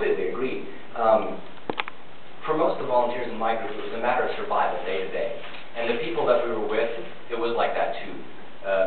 completely agree. For most of the volunteers in my group, it was a matter of survival day to day. And the people that we were with, it was like that too.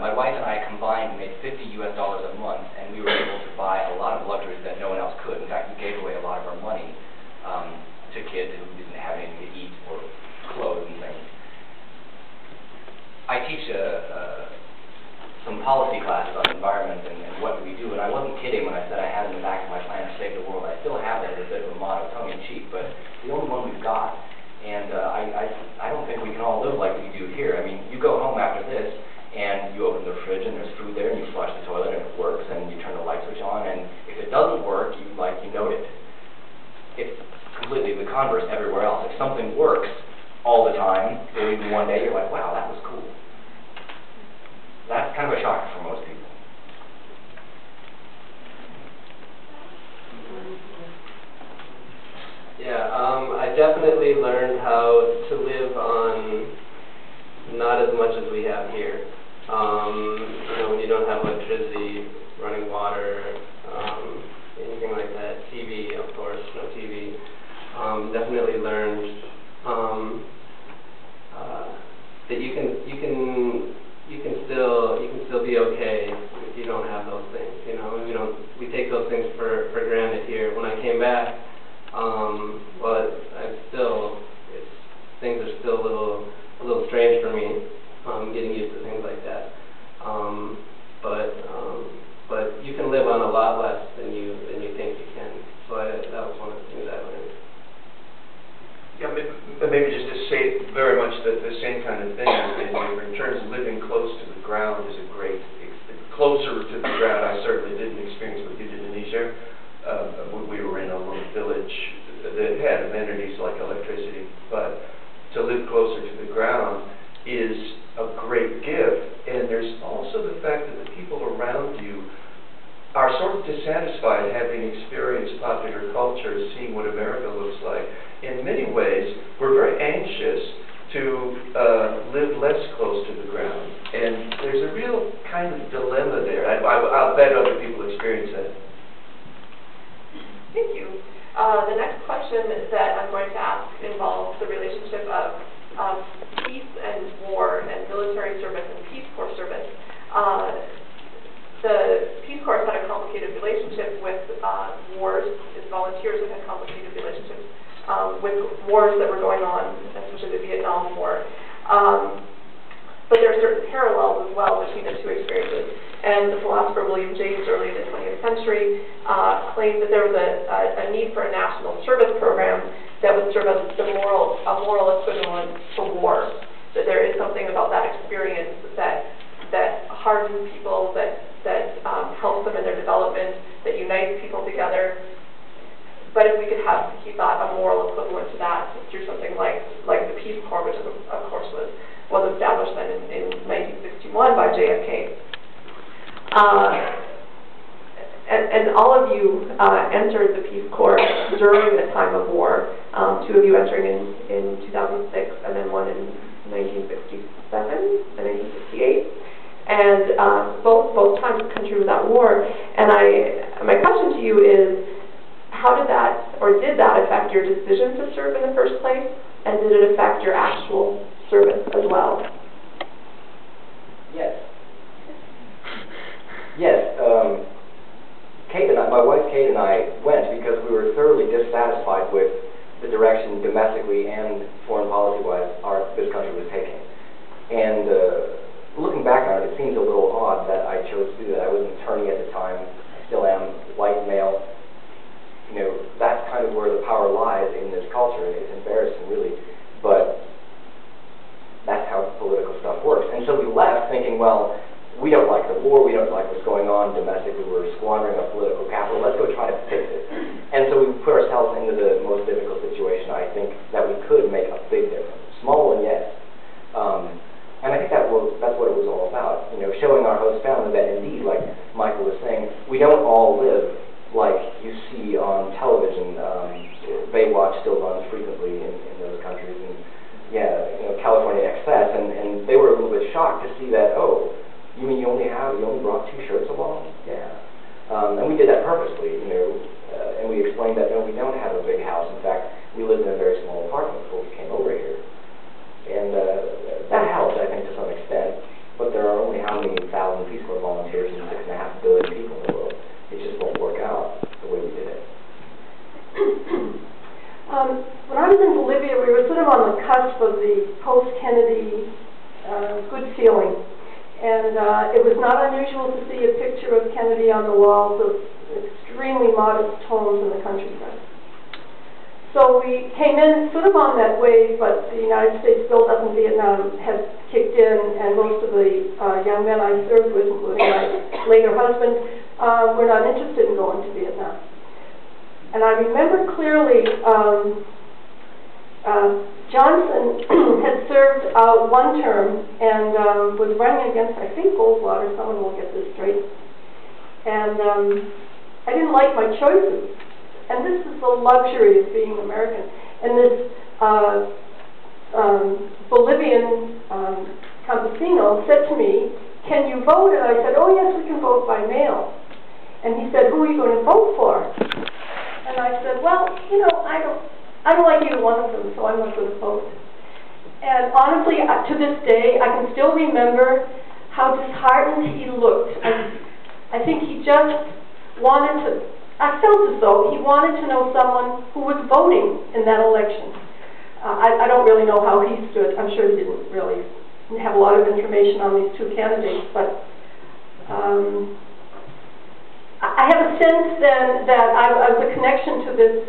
My wife and I combined made $50 US a month, and we were able to buy a lot of luxuries that no one else could. In fact, we gave away a lot of our money to kids who didn't have anything to eat or clothes and things. I teach some policy classes on environment and what do we do, and I wasn't kidding when I said I had in the back of my plan to save the world. I still have that as a bit of a motto, tongue-in-cheek, but it's the only one we've got. And I don't think we can all live like we do here. I mean, you go home after this, and you open the fridge, and there's food there, and you flush the toilet, and it works, and you turn the light switch on, and if it doesn't work, you note it. It's completely the converse everywhere else. If something works all the time, or even one day, you're like, wow, that was cool. That's kind of a shocker for most people. Yeah, I definitely learned how to live on not as much as we have here. You know, when you don't have electricity, running water, anything like that. TV, of course, no TV. Definitely learned that you can still be okay if you don't have those things. You know, we take those things for granted here. When I came back, well, things are still a little strange for me, getting used to things like that. But you can live on a lot less than you think you can. So that was one of the things I learned. Yeah, maybe just to say very much the same kind of thing. In terms of living close to the ground is a great, closer to the ground. I certainly didn't experience what you did in Niger. We were in a little village that had amenities like electricity, but to live closer to the ground is a great gift. And there's also the fact that the people around you are sort of dissatisfied having experienced popular culture, seeing what America looks like. In many ways, we're very anxious to live less close to the ground. And there's a real kind of dilemma there. I'll bet other people experience that. Thank you. The next question that I'm going to ask involves the relationship of peace and war and military service and Peace Corps service. The Peace Corps has had a complicated relationship with wars. Its volunteers have had complicated relationships with wars that were going on, especially the Vietnam War. But there are certain parallels as well between the two experiences. And the philosopher William James, early in the 20th century, claimed that there was a need for a national service program that would serve as a moral equivalent to war. That there is something about that experience that hardens people, that helps them in their development, that unites people together. But if we could have, he thought, a moral equivalent to that through something like the Peace Corps, which of course was established then in 1961 by JFK. And all of you entered the Peace Corps during a time of war. Two of you entering in 2006, and then one in 1967 and 1968. And both times the country was at war. And my question to you is, how did that, or did that affect your decision to serve in the first place? And did it affect your actual service as well? Yes. Yes. Kate and I, my wife Kate and I went because we were thoroughly dissatisfied with the direction domestically and foreign policy-wise this country was taking. And looking back on it, it seems a little odd that I chose to do that. I was an attorney at the time. I still am, white male. You know, that's kind of where the power lies in this culture. It's embarrassing, really, but that's how political stuff works. And so we left thinking, well, we don't like the war, we don't like what's going on domestically, we're squandering our political capital, let's go try to fix it. And so we put ourselves into the most difficult situation, I think, that we could make a big difference. Small one, yes. And I think that's what it was all about, you know, showing our host family that indeed, like Michael was saying, we don't all live like you see on television. Baywatch still runs frequently in those countries, and yeah, you know, California Excess, and they were a little bit shocked to see that, oh, you mean you only brought 2 shirts along? Yeah. And we did that purposely, you know, and we explained that, you know, was in Bolivia, we were sort of on the cusp of the post-Kennedy good feeling. And it was not unusual to see a picture of Kennedy on the walls of extremely modest homes in the countryside. So we came in sort of on that wave, but the United States build-up in Vietnam had kicked in, and most of the young men I served with, including my later husband, were not interested in going to Vietnam. And I remember clearly Johnson had served out one term and was running against, I think, Goldwater. Someone will get this straight. And I didn't like my choices. And this is the luxury of being American. And this Bolivian campesino said to me, "Can you vote?" And I said, "Oh yes, we can vote by mail." And he said, "Who are you going to vote for?" And I said, "Well, you know, I don't like either one of them, so I'm not going to vote." And honestly, to this day, I can still remember how disheartened he looked. I think he just wanted to, I felt as though he wanted to know someone who was voting in that election. I don't really know how he stood. I'm sure he didn't really have a lot of information on these two candidates, but I have a sense then that I was a connection to this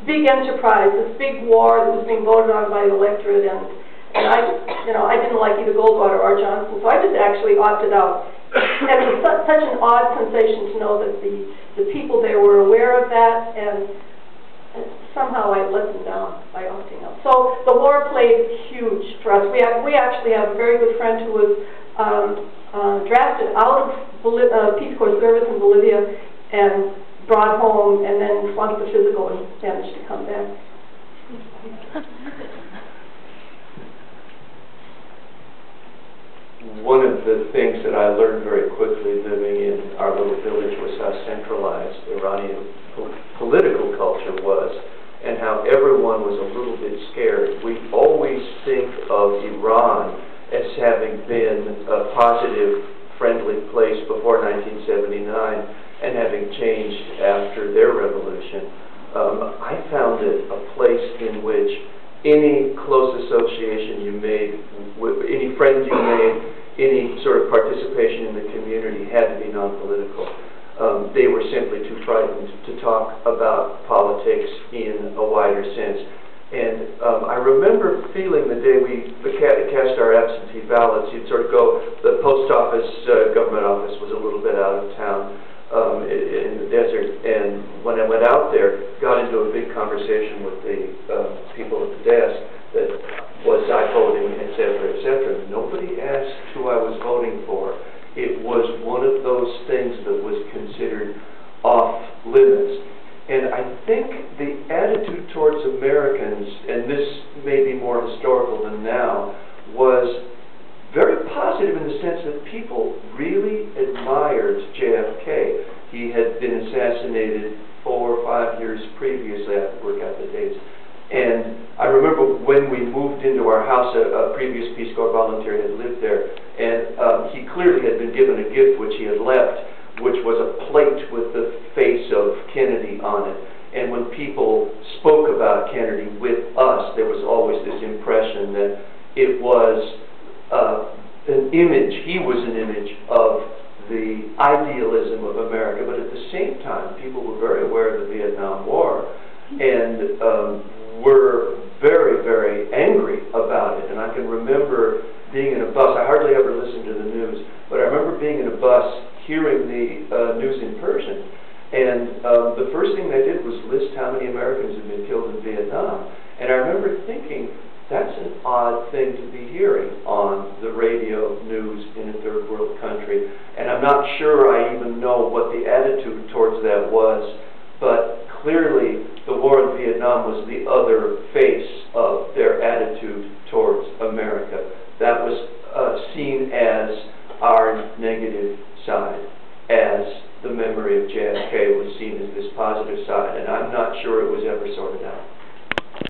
big enterprise, this big war that was being voted on by the electorate, and I didn't like either Goldwater or Johnson, so I just actually opted out. And it was such an odd sensation to know that the people there were aware of that, and somehow I let them down by opting out. So the war played huge for us. We actually have a very good friend who was drafted out of Peace Corps service in Bolivia and brought home, and then flunked the physical and managed to come back. One of the things that I learned very quickly living in our little village was how centralized Iranian political culture was, and how everyone was a little bit scared. We always think of Iran as having been a positive, friendly place before 1979 and having changed after their revolution. I found it a place in which any close association you made, any friends you made, any sort of participation in the community had to be non-political. They were simply too frightened to talk about politics in a wider sense. And I remember feeling the day we cast our absentee ballots, you'd sort of go, the post office, government office was a little bit out of town in the desert, and when I went out there, got into a big conversation with the people at the desk that was I voting, etc., etc. Nobody asked who I was voting for. It was one of those things that was considered off limits. And I think the attitude towards Americans, and this may be more historical than now, was very positive in the sense that people really admired JFK. He had been assassinated 4 or 5 years previously. I have to work out the dates. And I remember when we moved into our house, a previous Peace Corps volunteer had lived there, and he clearly had been given a gift which he had left, which was a plate with the face of Kennedy on it. And when people spoke about Kennedy with us, there was always this impression that it was an image, he was an image of the idealism of America, but at the same time, people were very aware of the Vietnam War, and were very, very angry about it. And I can remember being in a bus. I hardly ever listened to the news, but I remember being in a bus hearing the news in Persian, and the first thing they did was list how many Americans had been killed in Vietnam. And I remember thinking, that's an odd thing to be hearing on the radio news in a third world country. And I'm not sure I even know what the attitude towards that was, but clearly the war in Vietnam was the other face of their attitude towards America. That was seen as our negative side, as the memory of JFK was seen as this positive side, and I'm not sure it was ever sorted out.